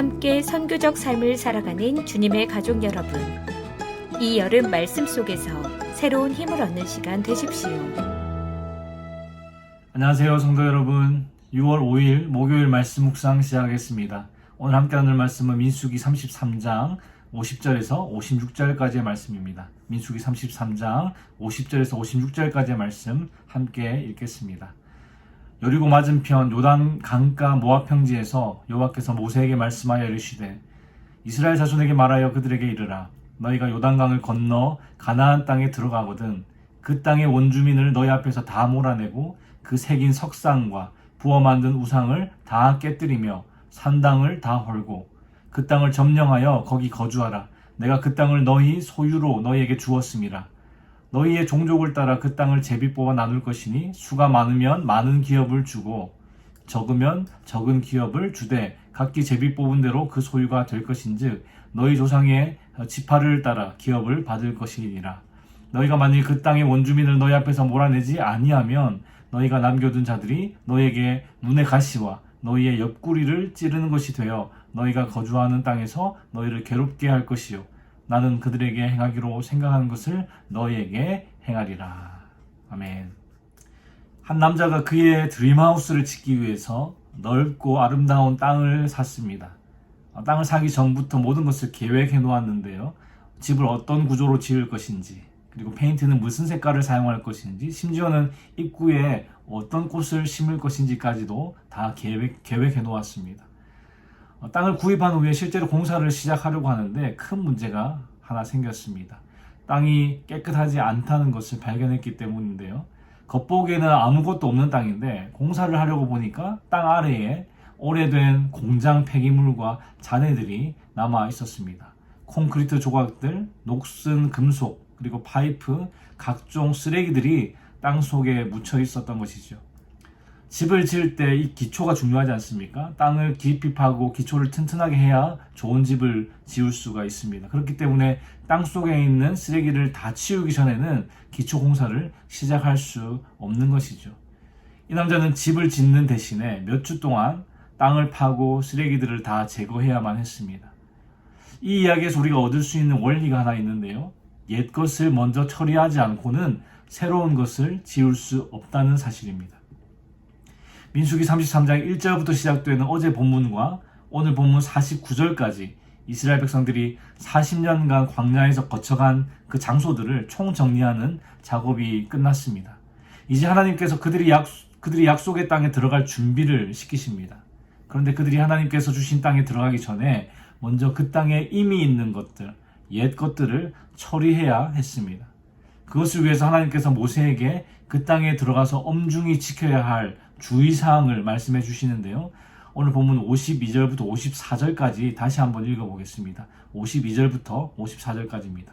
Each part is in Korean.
함께 선교적 삶을 살아가는 주님의 가족 여러분, 이 여름 말씀 속에서 새로운 힘을 얻는 시간 되십시오. 안녕하세요, 성도 여러분. 6월 5일 목요일 말씀 묵상 시작하겠습니다. 오늘 함께 나눌 말씀은 민수기 33장 50절에서 56절까지의 말씀입니다. 민수기 33장 50절에서 56절까지의 말씀 함께 읽겠습니다. 여리고 맞은편 요단 강가 모압 평지에서 여호와께서 모세에게 말씀하여 이르시되 이스라엘 자손에게 말하여 그들에게 이르라. 너희가 요단강을 건너 가나안 땅에 들어가거든 그 땅의 원주민을 너희 앞에서 다 몰아내고 그 새긴 석상과 부어 만든 우상을 다 깨뜨리며 산당을 다 헐고 그 땅을 점령하여 거기 거주하라. 내가 그 땅을 너희 소유로 너희에게 주었음이라. 너희의 종족을 따라 그 땅을 제비 뽑아 나눌 것이니 수가 많으면 많은 기업을 주고 적으면 적은 기업을 주되 각기 제비 뽑은 대로 그 소유가 될 것인즉 너희 조상의 지파를 따라 기업을 받을 것이니라. 너희가 만일 그 땅의 원주민을 너희 앞에서 몰아내지 아니하면 너희가 남겨둔 자들이 너희에게 눈의 가시와 너희의 옆구리를 찌르는 것이 되어 너희가 거주하는 땅에서 너희를 괴롭게 할 것이요 나는 그들에게 행하기로 생각하는 것을 너희에게 행하리라. 아멘. 한 남자가 그의 드림하우스를 짓기 위해서 넓고 아름다운 땅을 샀습니다. 땅을 사기 전부터 모든 것을 계획해 놓았는데요. 집을 어떤 구조로 지을 것인지, 그리고 페인트는 무슨 색깔을 사용할 것인지, 심지어는 입구에 어떤 꽃을 심을 것인지까지도 다 계획해 놓았습니다. 땅을 구입한 후에 실제로 공사를 시작하려고 하는데 큰 문제가 하나 생겼습니다. 땅이 깨끗하지 않다는 것을 발견했기 때문인데요. 겉보기에는 아무것도 없는 땅인데 공사를 하려고 보니까 땅 아래에 오래된 공장 폐기물과 잔해들이 남아 있었습니다. 콘크리트 조각들, 녹슨 금속, 그리고 파이프, 각종 쓰레기들이 땅 속에 묻혀 있었던 것이죠. 집을 지을 때 이 기초가 중요하지 않습니까? 땅을 깊이 파고 기초를 튼튼하게 해야 좋은 집을 지을 수가 있습니다. 그렇기 때문에 땅 속에 있는 쓰레기를 다 치우기 전에는 기초 공사를 시작할 수 없는 것이죠. 이 남자는 집을 짓는 대신에 몇 주 동안 땅을 파고 쓰레기들을 다 제거해야만 했습니다. 이 이야기에서 우리가 얻을 수 있는 원리가 하나 있는데요. 옛 것을 먼저 처리하지 않고는 새로운 것을 지을 수 없다는 사실입니다. 민수기 33장 1절부터 시작되는 어제 본문과 오늘 본문 49절까지 이스라엘 백성들이 40년간 광야에서 거쳐간 그 장소들을 총정리하는 작업이 끝났습니다. 이제 하나님께서 그들이 약속의 땅에 들어갈 준비를 시키십니다. 그런데 그들이 하나님께서 주신 땅에 들어가기 전에 먼저 그 땅에 이미 있는 것들, 옛 것들을 처리해야 했습니다. 그것을 위해서 하나님께서 모세에게 그 땅에 들어가서 엄중히 지켜야 할 주의사항을 말씀해 주시는데요. 오늘 본문 52절부터 54절까지 다시 한번 읽어보겠습니다. 52절부터 54절까지입니다.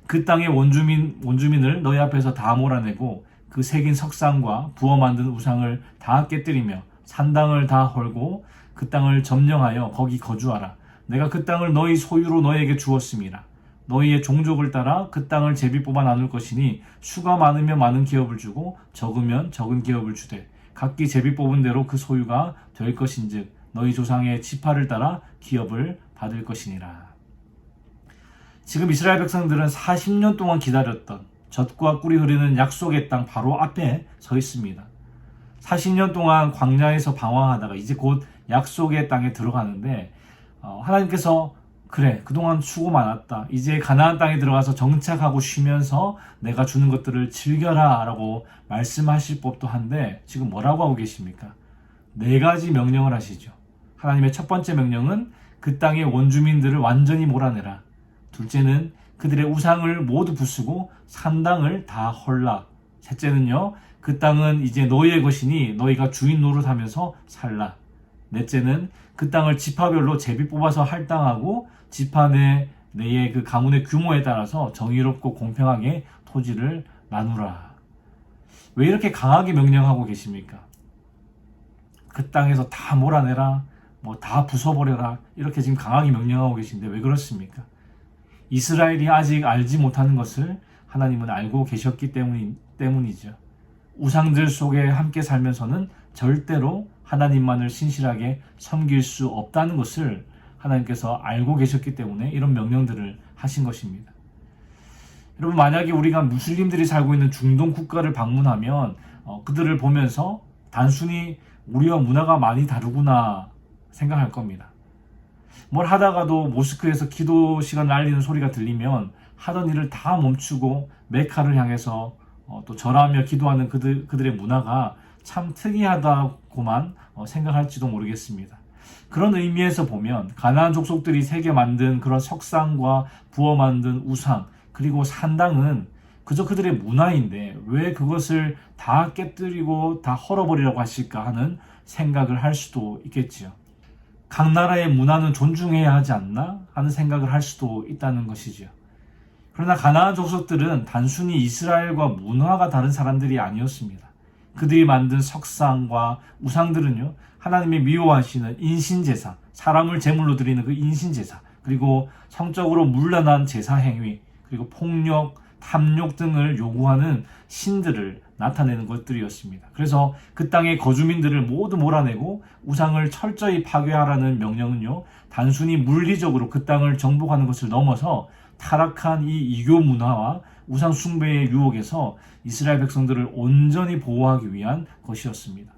그 땅의 원주민을 너희 앞에서 다 몰아내고 그 새긴 석상과 부어 만든 우상을 다 깨뜨리며 산당을 다 헐고 그 땅을 점령하여 거기 거주하라. 내가 그 땅을 너희 소유로 너희에게 주었음이라. 너희의 종족을 따라 그 땅을 제비 뽑아 나눌 것이니 수가 많으면 많은 기업을 주고 적으면 적은 기업을 주되 각기 제비 뽑은 대로 그 소유가 될 것인즉 너희 조상의 지파를 따라 기업을 받을 것이니라. 지금 이스라엘 백성들은 40년 동안 기다렸던 젖과 꿀이 흐르는 약속의 땅 바로 앞에 서 있습니다. 40년 동안 광야에서 방황하다가 이제 곧 약속의 땅에 들어가는데 하나님께서 그래, 그동안 수고 많았다. 이제 가나안 땅에 들어가서 정착하고 쉬면서 내가 주는 것들을 즐겨라 라고 말씀하실 법도 한데 지금 뭐라고 하고 계십니까? 4가지 명령을 하시죠. 하나님의 첫 번째 명령은 그 땅의 원주민들을 완전히 몰아내라. 둘째는 그들의 우상을 모두 부수고 산당을 다 헐라. 셋째는요, 그 땅은 이제 너희의 것이니 너희가 주인 노릇하면서 살라. 넷째는 그 땅을 지파별로 제비 뽑아서 할당하고 지파 내의 그 가문의 규모에 따라서 정의롭고 공평하게 토지를 나누라. 왜 이렇게 강하게 명령하고 계십니까? 그 땅에서 다 몰아내라, 다 부숴버려라 이렇게 지금 강하게 명령하고 계신데 왜 그렇습니까? 이스라엘이 아직 알지 못하는 것을 하나님은 알고 계셨기 때문이죠. 우상들 속에 함께 살면서는 절대로 하나님만을 신실하게 섬길 수 없다는 것을 하나님께서 알고 계셨기 때문에 이런 명령들을 하신 것입니다. 여러분, 만약에 우리가 무슬림들이 살고 있는 중동 국가를 방문하면 그들을 보면서 단순히 우리와 문화가 많이 다르구나 생각할 겁니다. 뭘 하다가도 모스크에서 기도 시간을 알리는 소리가 들리면 하던 일을 다 멈추고 메카를 향해서 또 절하며 기도하는 그들의 문화가 참 특이하다고만 생각할지도 모르겠습니다. 그런 의미에서 보면 가나안 족속들이 새겨 만든 그런 석상과 부어 만든 우상 그리고 산당은 그저 그들의 문화인데 왜 그것을 다 깨뜨리고 다 헐어버리라고 하실까 하는 생각을 할 수도 있겠지요. 각 나라의 문화는 존중해야 하지 않나 하는 생각을 할 수도 있다는 것이지요. 그러나 가나안 족속들은 단순히 이스라엘과 문화가 다른 사람들이 아니었습니다. 그들이 만든 석상과 우상들은요, 하나님이 미워하시는 인신제사, 사람을 제물로 드리는 그 인신제사, 그리고 성적으로 문란한 제사 행위, 그리고 폭력, 탐욕 등을 요구하는 신들을 나타내는 것들이었습니다. 그래서 그 땅의 거주민들을 모두 몰아내고 우상을 철저히 파괴하라는 명령은요, 단순히 물리적으로 그 땅을 정복하는 것을 넘어서 타락한 이 이교 문화와 우상 숭배의 유혹에서 이스라엘 백성들을 온전히 보호하기 위한 것이었습니다.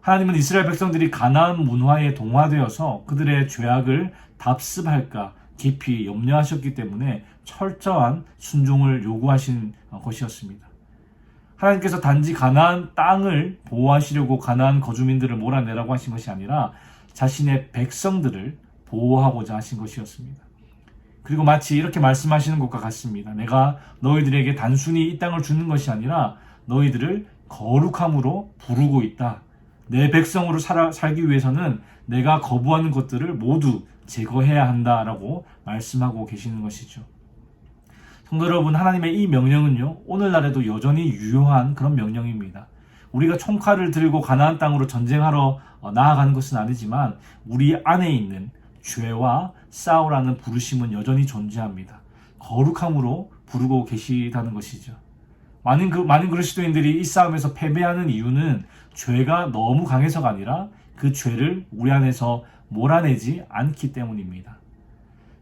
하나님은 이스라엘 백성들이 가나안 문화에 동화되어서 그들의 죄악을 답습할까 깊이 염려하셨기 때문에 철저한 순종을 요구하신 것이었습니다. 하나님께서 단지 가나안 땅을 보호하시려고 가나안 거주민들을 몰아내라고 하신 것이 아니라 자신의 백성들을 보호하고자 하신 것이었습니다. 그리고 마치 이렇게 말씀하시는 것과 같습니다. 내가 너희들에게 단순히 이 땅을 주는 것이 아니라 너희들을 거룩함으로 부르고 있다. 내 백성으로 살기 위해서는 내가 거부하는 것들을 모두 제거해야 한다라고 말씀하고 계시는 것이죠. 성도 여러분, 하나님의 이 명령은요, 오늘날에도 여전히 유효한 그런 명령입니다. 우리가 총칼을 들고 가나안 땅으로 전쟁하러 나아가는 것은 아니지만 우리 안에 있는 죄와 싸우라는 부르심은 여전히 존재합니다. 거룩함으로 부르고 계시다는 것이죠. 많은 그리스도인들이 이 싸움에서 패배하는 이유는 죄가 너무 강해서가 아니라 그 죄를 우리 안에서 몰아내지 않기 때문입니다.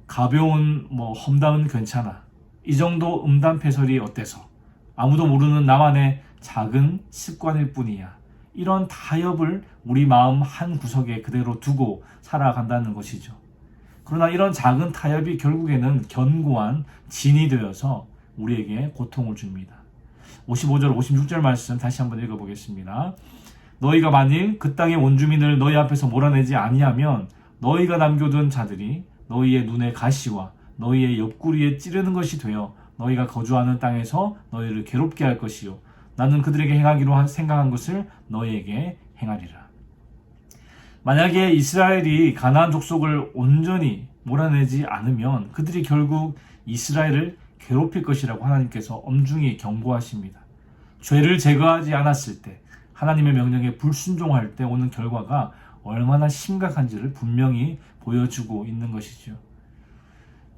가벼운 험담은 괜찮아. 이 정도 음담패설이 어때서? 아무도 모르는 나만의 작은 습관일 뿐이야. 이런 타협을 우리 마음 한 구석에 그대로 두고 살아간다는 것이죠. 그러나 이런 작은 타협이 결국에는 견고한 진이 되어서 우리에게 고통을 줍니다. 55절, 56절 말씀 다시 한번 읽어보겠습니다. 너희가 만일 그 땅의 원주민을 너희 앞에서 몰아내지 아니하면 너희가 남겨둔 자들이 너희의 눈에 가시와 너희의 옆구리에 찌르는 것이 되어 너희가 거주하는 땅에서 너희를 괴롭게 할 것이요 나는 그들에게 행하기로 생각한 것을 너희에게 행하리라. 만약에 이스라엘이 가나안 족속을 온전히 몰아내지 않으면 그들이 결국 이스라엘을 괴롭힐 것이라고 하나님께서 엄중히 경고하십니다. 죄를 제거하지 않았을 때, 하나님의 명령에 불순종할 때 오는 결과가 얼마나 심각한지를 분명히 보여주고 있는 것이죠.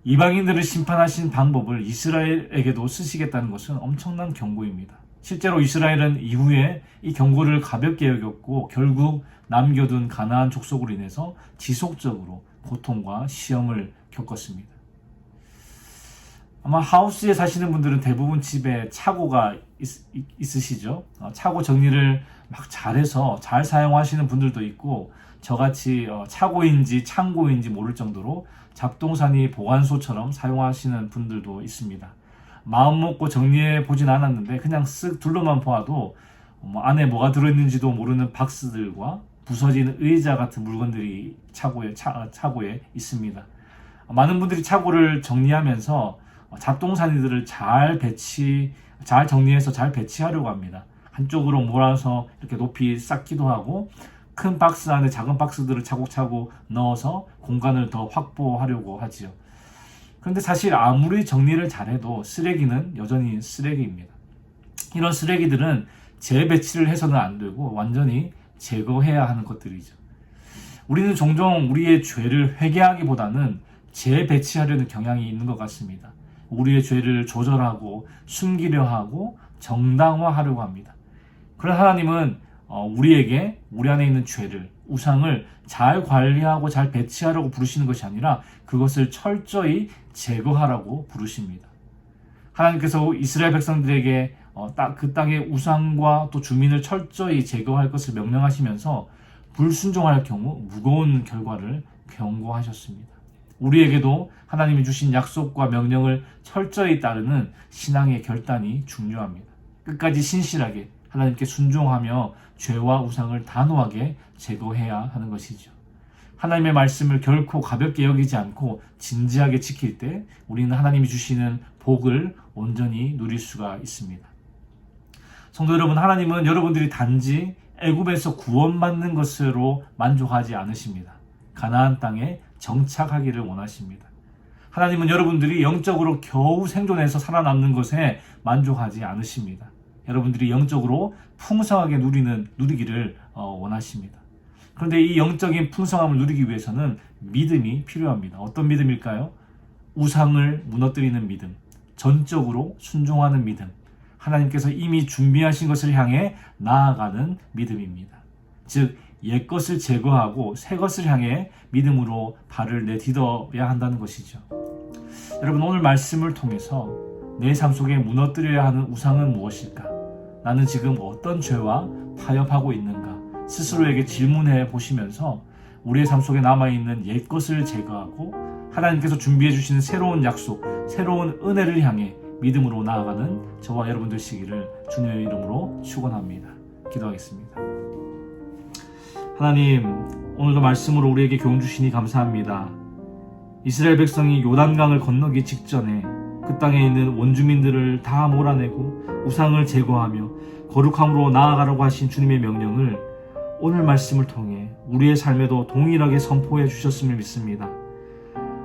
이방인들을 심판하신 방법을 이스라엘에게도 쓰시겠다는 것은 엄청난 경고입니다. 실제로 이스라엘은 이후에 이 경고를 가볍게 여겼고 결국 남겨둔 가나안 족속으로 인해서 지속적으로 고통과 시험을 겪었습니다. 아마 하우스에 사시는 분들은 대부분 집에 차고가 있으시죠. 차고 정리를 막 잘해서 잘 사용하시는 분들도 있고 저같이 차고인지 창고인지 모를 정도로 잡동사니 보관소처럼 사용하시는 분들도 있습니다. 마음 먹고 정리해 보진 않았는데 그냥 쓱 둘러만 보아도 안에 뭐가 들어있는지도 모르는 박스들과 부서진 의자 같은 물건들이 차고에 있습니다. 많은 분들이 차고를 정리하면서 잡동사니들을 잘 정리해서 잘 배치하려고 합니다. 한쪽으로 몰아서 이렇게 높이 쌓기도 하고 큰 박스 안에 작은 박스들을 차곡차곡 넣어서 공간을 더 확보하려고 하지요. 그런데 사실 아무리 정리를 잘해도 쓰레기는 여전히 쓰레기입니다. 이런 쓰레기들은 재배치를 해서는 안 되고 완전히 제거해야 하는 것들이죠. 우리는 종종 우리의 죄를 회개하기보다는 재배치하려는 경향이 있는 것 같습니다. 우리의 죄를 조절하고 숨기려 하고 정당화하려고 합니다. 그러나 하나님은 우리에게 우리 안에 있는 죄를 우상을 잘 관리하고 잘 배치하라고 부르시는 것이 아니라 그것을 철저히 제거하라고 부르십니다. 하나님께서 이스라엘 백성들에게 그 땅의 우상과 또 주민을 철저히 제거할 것을 명령하시면서 불순종할 경우 무거운 결과를 경고하셨습니다. 우리에게도 하나님이 주신 약속과 명령을 철저히 따르는 신앙의 결단이 중요합니다. 끝까지 신실하게 하나님께 순종하며 죄와 우상을 단호하게 제거해야 하는 것이죠. 하나님의 말씀을 결코 가볍게 여기지 않고 진지하게 지킬 때 우리는 하나님이 주시는 복을 온전히 누릴 수가 있습니다. 성도 여러분, 하나님은 여러분들이 단지 애굽에서 구원받는 것으로 만족하지 않으십니다. 가나안 땅에 정착하기를 원하십니다. 하나님은 여러분들이 영적으로 겨우 생존해서 살아남는 것에 만족하지 않으십니다. 여러분들이 영적으로 풍성하게 누리기를 원하십니다. 그런데 이 영적인 풍성함을 누리기 위해서는 믿음이 필요합니다. 어떤 믿음일까요? 우상을 무너뜨리는 믿음, 전적으로 순종하는 믿음, 하나님께서 이미 준비하신 것을 향해 나아가는 믿음입니다. 즉, 옛것을 제거하고 새것을 향해 믿음으로 발을 내딛어야 한다는 것이죠. 여러분, 오늘 말씀을 통해서 내 삶 속에 무너뜨려야 하는 우상은 무엇일까? 나는 지금 어떤 죄와 타협하고 있는가? 스스로에게 질문해 보시면서 우리의 삶 속에 남아있는 옛것을 제거하고 하나님께서 준비해 주시는 새로운 약속, 새로운 은혜를 향해 믿음으로 나아가는 저와 여러분 되시기를 주님의 이름으로 축원합니다. 기도하겠습니다. 하나님, 오늘도 말씀으로 우리에게 교훈 주시니 감사합니다. 이스라엘 백성이 요단강을 건너기 직전에 그 땅에 있는 원주민들을 다 몰아내고 우상을 제거하며 거룩함으로 나아가라고 하신 주님의 명령을 오늘 말씀을 통해 우리의 삶에도 동일하게 선포해 주셨음을 믿습니다.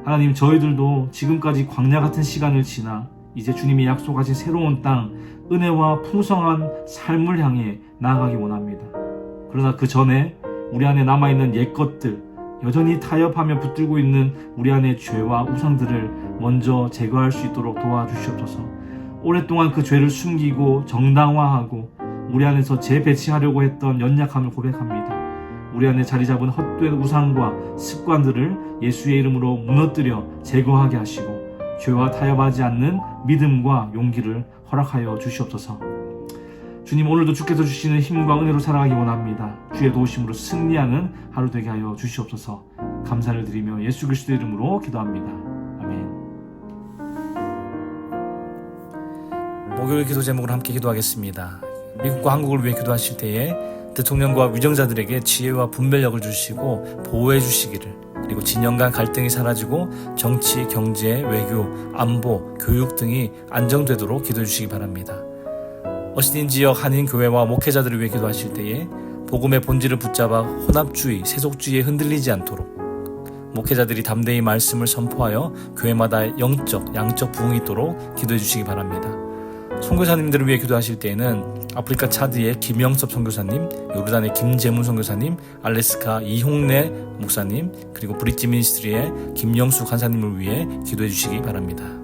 하나님, 저희들도 지금까지 광야 같은 시간을 지나 이제 주님이 약속하신 새로운 땅, 은혜와 풍성한 삶을 향해 나아가기 원합니다. 그러나 그 전에 우리 안에 남아있는 옛것들, 여전히 타협하며 붙들고 있는 우리 안의 죄와 우상들을 먼저 제거할 수 있도록 도와주시옵소서. 오랫동안 그 죄를 숨기고 정당화하고 우리 안에서 재배치하려고 했던 연약함을 고백합니다. 우리 안에 자리 잡은 헛된 우상과 습관들을 예수의 이름으로 무너뜨려 제거하게 하시고 죄와 타협하지 않는 믿음과 용기를 허락하여 주시옵소서. 주님, 오늘도 주께서 주시는 힘과 은혜로 살아가기 원합니다. 주의 도우심으로 승리하는 하루 되게 하여 주시옵소서. 감사를 드리며 예수 그리스도의 이름으로 기도합니다. 아멘. 목요일 기도 제목으로 함께 기도하겠습니다. 미국과 한국을 위해 기도하실 때에 대통령과 위정자들에게 지혜와 분별력을 주시고 보호해 주시기를, 그리고 진영 간 갈등이 사라지고 정치, 경제, 외교, 안보, 교육 등이 안정되도록 기도해 주시기 바랍니다. 어시딘 지역 한인교회와 목회자들을 위해 기도하실 때에 복음의 본질을 붙잡아 혼합주의, 세속주의에 흔들리지 않도록 목회자들이 담대히 말씀을 선포하여 교회마다 영적, 양적 부흥이 있도록 기도해 주시기 바랍니다. 선교사님들을 위해 기도하실 때에는 아프리카 차드의 김영섭 선교사님, 요르단의 김재문 선교사님, 알래스카 이홍래 목사님, 그리고 브릿지 미니스트리의 김영수 간사님을 위해 기도해 주시기 바랍니다.